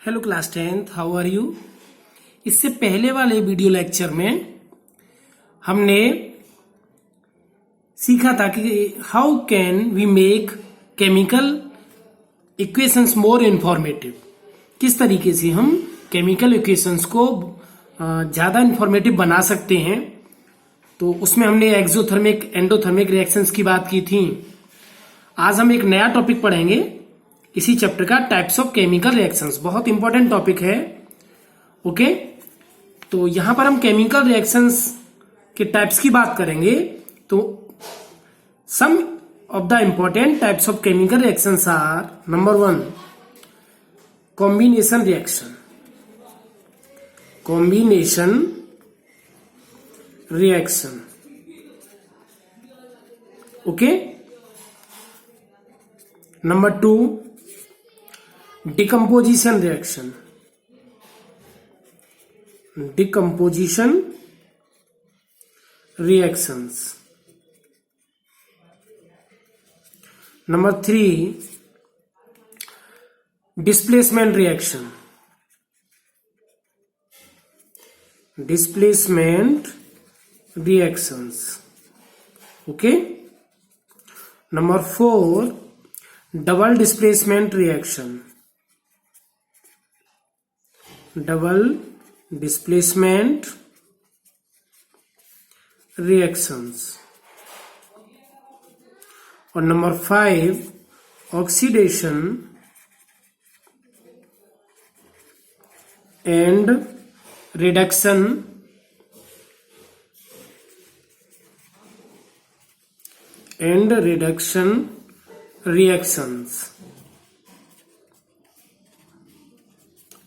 Hello class 10th, how are you. इससे पहले वाले वीडियो लेक्चर में हमने सीखा था कि how can we make chemical equations more informative. किस तरीके से हम केमिकल इक्वेशंस को ज़्यादा इंफॉर्मेटिव बना सकते हैं। तो उसमें हमने एक्सोथर्मिक एंडोथर्मिक रिएक्शंस की बात की थी। आज हम एक नया टॉपिक पढ़ेंगे इसी चैप्टर का, टाइप्स ऑफ केमिकल रिएक्शंस। बहुत इंपॉर्टेंट टॉपिक है। ओके, तो यहां पर हम केमिकल रिएक्शंस के टाइप्स की बात करेंगे। तो some of the important types of chemical reactions are, number 1 combination reaction. Combination reaction, okay. Number 2 decomposition reaction. Decomposition reactions. Number 3 displacement reaction. Displacement reactions, okay. Number 4 double displacement reaction. Double displacement reactions. और number 5 oxidation and reduction reactions,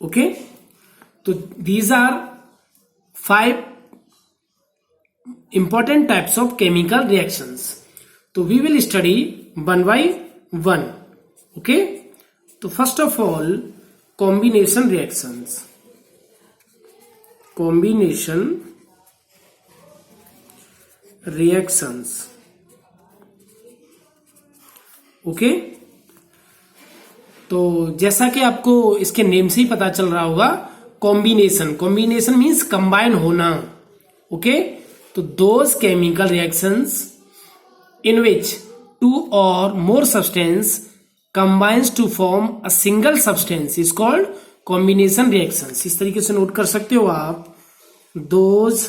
okay. तो these are 5 important types of chemical reactions. तो we will study one by one, okay. तो first of all combination reactions. combination reactions, okay. तो जैसा कि आपको इसके name से ही पता चल रहा होगा, कॉम्बिनेशन। कॉम्बिनेशन मीन्स कंबाइन होना, ओके। तो those chemical reactions in which 2 or more substance combines to form a single substance is called combination reactions. इस तरीके से नोट कर सकते हो आप, those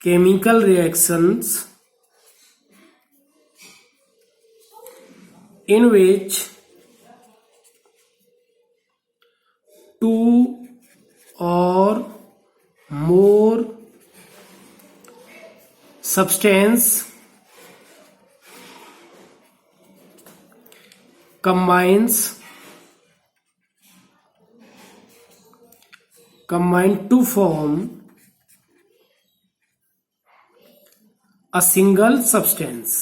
chemical reactions in which 2 or more substance combine to form a single substance.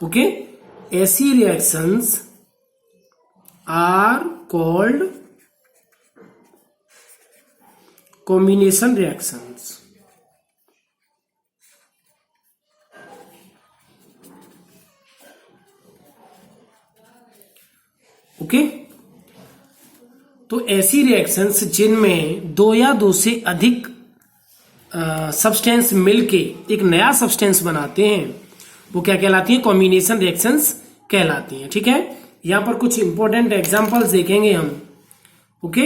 Okay, ऐसी reactions are called combination reactions, okay. तो ऐसी रिएक्शंस जिनमें 2 या 2 से अधिक सब्सटेंस मिलके एक नया सब्सटेंस बनाते हैं, वो क्या कहलाती है? कॉम्बिनेशन रिएक्शंस कहलाती हैं, ठीक है। यहां पर कुछ इंपॉर्टेंट एग्जांपल्स देखेंगे हम, ओके।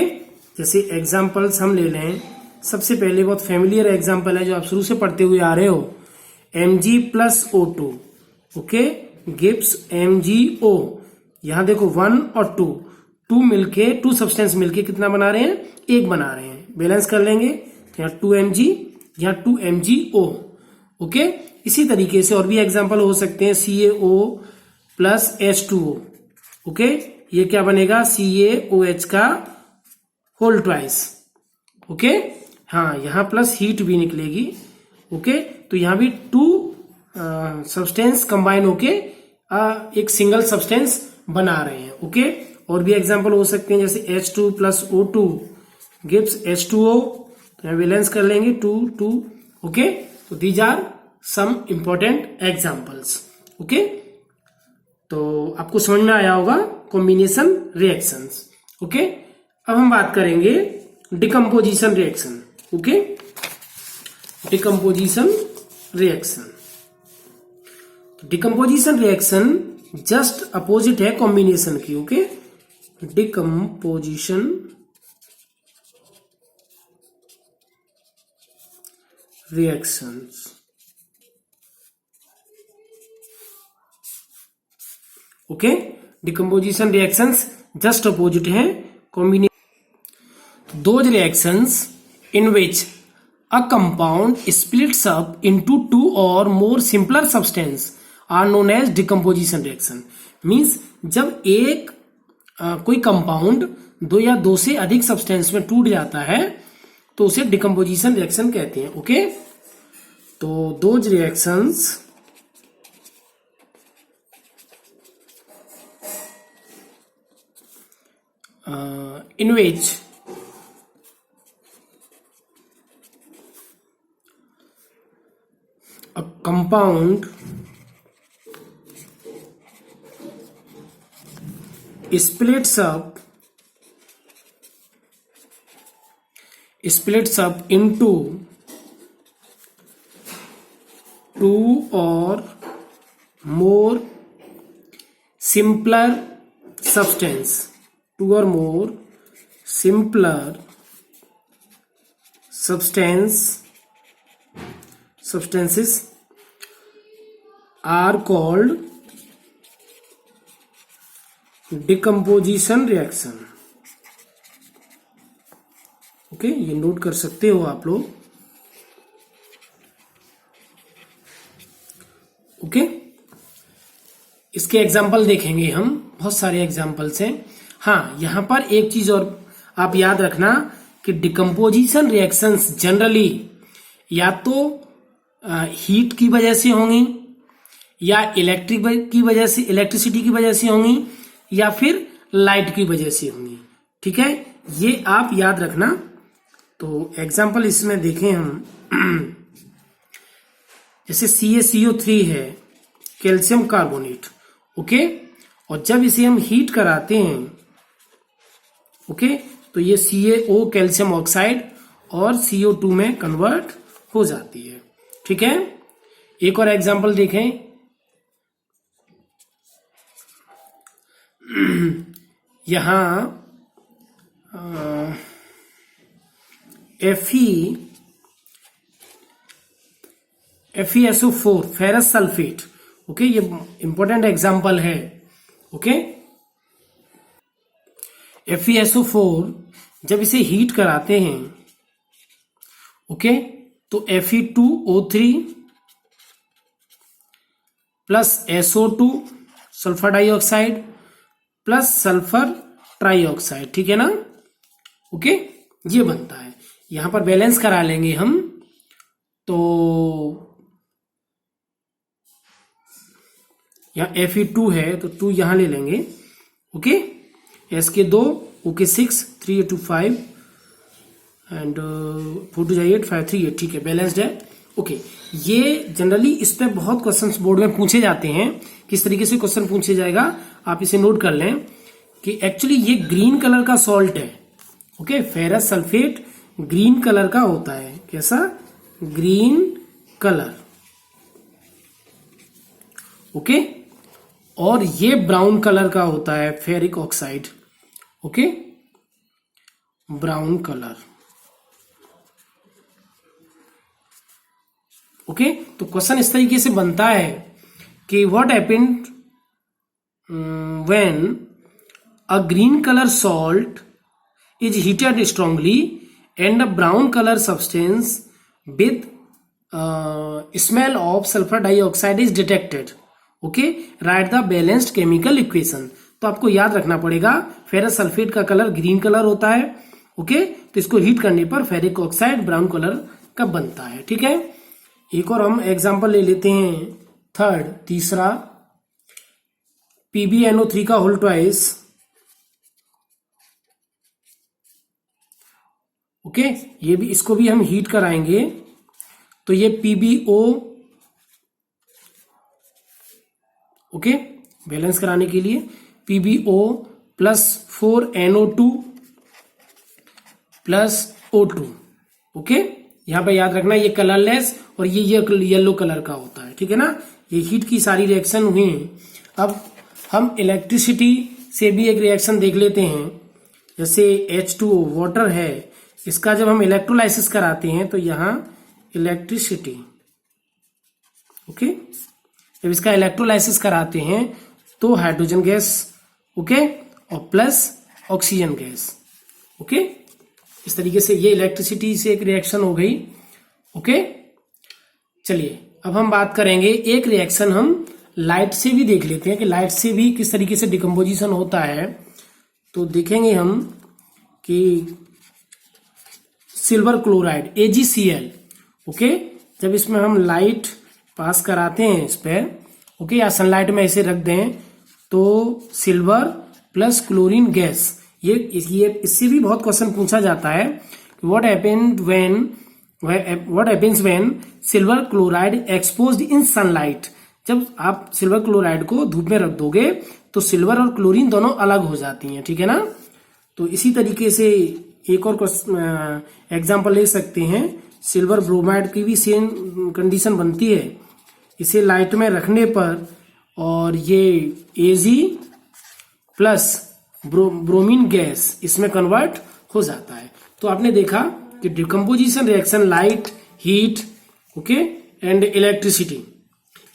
जैसे एग्जांपल्स हम ले लें, सबसे पहले बहुत फेमिलियर एग्जांपल है जो आप शुरू से पढ़ते हुए आ रहे हो, Mg+O2, ओके, गिव्स MgO। यहां देखो 1 और 2 मिलके, 2 सब्सटेंस मिलके कितना बना रहे हैं? 1 बना रहे हैं। बैलेंस कर लेंगे, यहाँ 2Mg, यहाँ 2MgO, ओके। इसी तरीके से और भी एग्जांपल हो सकते हैं, CaO+H2O, ओके। ये क्या बनेगा? CaOH का होल ट्वाइस, ओके। हाँ, यहां प्लस हीट भी निकलेगी, ओके। तो यहां भी 2 सब्सटेंस कंबाइन होके एक सिंगल सब्सटेंस बना रहे हैं, ओके। और भी एग्जांपल हो सकते हैं, जैसे H2+O2 गिव्स H2O, तो बैलेंस कर लेंगे 2, 2, ओके। तो So these are some important examples. Okay, तो आपको समझ में आया होगा कॉम्बिनेशन रिएक्शंस. ओके, अब हम बात करेंगे decomposition reaction. Okay, decomposition reaction. Decomposition reaction just opposite है कॉम्बिनेशन की. Okay, decomposition reactions. Okay, decomposition reactions just opposite है combination. Those reactions in which a compound splits up into two or more simpler substance are known as decomposition reaction. Means जब एक कोई compound दो या दो से अधिक सब्सटेंस में टूट जाता है तो उसे डिकम्पोजिशन रिएक्शन कहते हैं. ओके, तो those reactions in which a compound splits up into two or more simpler substance. Two or more simpler substances are called decomposition reaction. Okay, ये नोट कर सकते हो आप लोग. ओके, इसके एग्जाम्पल देखेंगे हम. बहुत सारे एग्जाम्पल्स हैं. हाँ, यहां पर एक चीज और आप याद रखना कि डिकम्पोजिशन रिएक्शंस जनरली या तो हीट की वजह से होंगी या इलेक्ट्रिसिटी की वजह से होंगी या फिर लाइट की वजह से होंगी. ठीक है, ये आप याद रखना. तो एग्जाम्पल इसमें देखें हम, जैसे CaCO3 है, कैल्शियम कार्बोनेट. ओके, और जब इसे हम हीट कराते हैं, ओके, तो ये CaO कैल्शियम ऑक्साइड और CO2 में कन्वर्ट हो जाती है. ठीक है, एक और एग्जांपल देखें. यहां FeSO4 फेरस सल्फेट. ओके, ये इंपॉर्टेंट एग्जांपल है. ओके, FeSO4 जब इसे हीट कराते हैं, ओके, तो Fe2O3 plus SO2 sulphur dioxide plus sulphur trioxide. ठीक है ना. ओके, ये बनता है. यहां पर बैलेंस करा लेंगे हम. तो यहां Fe2 है तो 2 यहां ले लेंगे. ओके, S के 2, O के 6, 3A25 एंड 4 2 8 5 3 8. ठीक है, बैलेंस्ड है. ओके, ये जनरली इस पे बहुत क्वेश्चंस बोर्ड में पूछे जाते हैं. किस तरीके से क्वेश्चन पूछे जाएगा आप इसे नोट कर लें कि एक्चुअली ये ग्रीन कलर का सॉल्ट है. Okay, ferrous sulphate green colour का होता है. कैसा? Green colour. ओके, और ये ब्राउन कलर का होता है, ferric oxide. Okay, brown colour. Okay, तो क्वेश्चन इस तरीके से बनता है कि what happened when a green colour salt is heated strongly and a brown color substance with smell of sulfur dioxide is detected. Okay, write the balanced chemical equation. तो आपको याद रखना पड़ेगा फेरस सल्फेट का कलर ग्रीन कलर होता है. Okay, तो इसको हीट करने पर फेरिक ऑक्साइड ब्राउन कलर का बनता है. ठीक है, एक और हम एग्जांपल ले लेते हैं. तीसरा PbNO3 का होल ट्वाइस. ओके, ये भी, इसको भी हम हीट कराएंगे तो ये PbO, ओके, बैलेंस कराने के लिए PbO plus 4NO2 plus O2, okay. यहां पे याद रखना ये कलरलेस और ये येलो कलर का होता है, ठीक है ना। ये हीट की सारी रिएक्शन हुई हैं। अब हम इलेक्ट्रिसिटी से भी एक रिएक्शन देख लेते हैं। जैसे H2O वाटर है, इसका जब हम इलेक्ट्रोलाइसिस कराते हैं तो यहाँ इलेक्ट्रिसिटी, ओके, जब इसका इलेक्ट्रोलाइसिस कराते हैं तो हाइड्रोजन गैस, ओके, और प्लस ऑक्सीजन गैस, ओके। इस तरीके से ये इलेक्ट्रिसिटी से एक रिएक्शन हो गई, ओके। चलिए अब हम बात करेंगे, एक रिएक्शन हम लाइट से भी देख लेते हैं कि लाइट से भी किस तरीके से डिकम्पोजिशन होता है। तो देखेंगे हम कि सिल्वर क्लोराइड AgCl, ओके, जब इसमें हम लाइट पास कराते हैं इस पे, ओके, या सनलाइट में ऐसे रख दें तो सिल्वर प्लस क्लोरीन गैस, ये इससे भी बहुत क्वेश्चन पूछा जाता है। What happens when silver chloride exposed in sunlight. जब आप सिल्वर क्लोराइड को धूप में रख दोगे तो सिल्वर और क्लोरीन दोनों अलग हो जाती हैं, ठीक है ना। तो इसी तरीके से एक और एग्जांपल ले सकते हैं, सिल्वर ब्रोमाइड की भी सेम कंडीशन बनती है। इसे लाइट में रखने पर और ये Ag प्लस ब्रोमीन गैस इसमें कन्वर्ट हो जाता है। तो आपने देखा कि decomposition reaction light, heat, okay, and electricity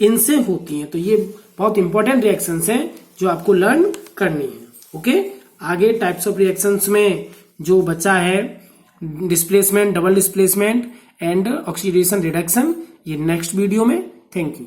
इनसे होती हैं। तो ये बहुत इंपॉर्टेंट रिएक्शंस हैं जो आपको लर्न करनी है, ओके। आगे टाइप्स ऑफ रिएक्शंस में जो बचा है displacement, double displacement and oxidation reduction, ये नेक्स्ट वीडियो में। Thank you.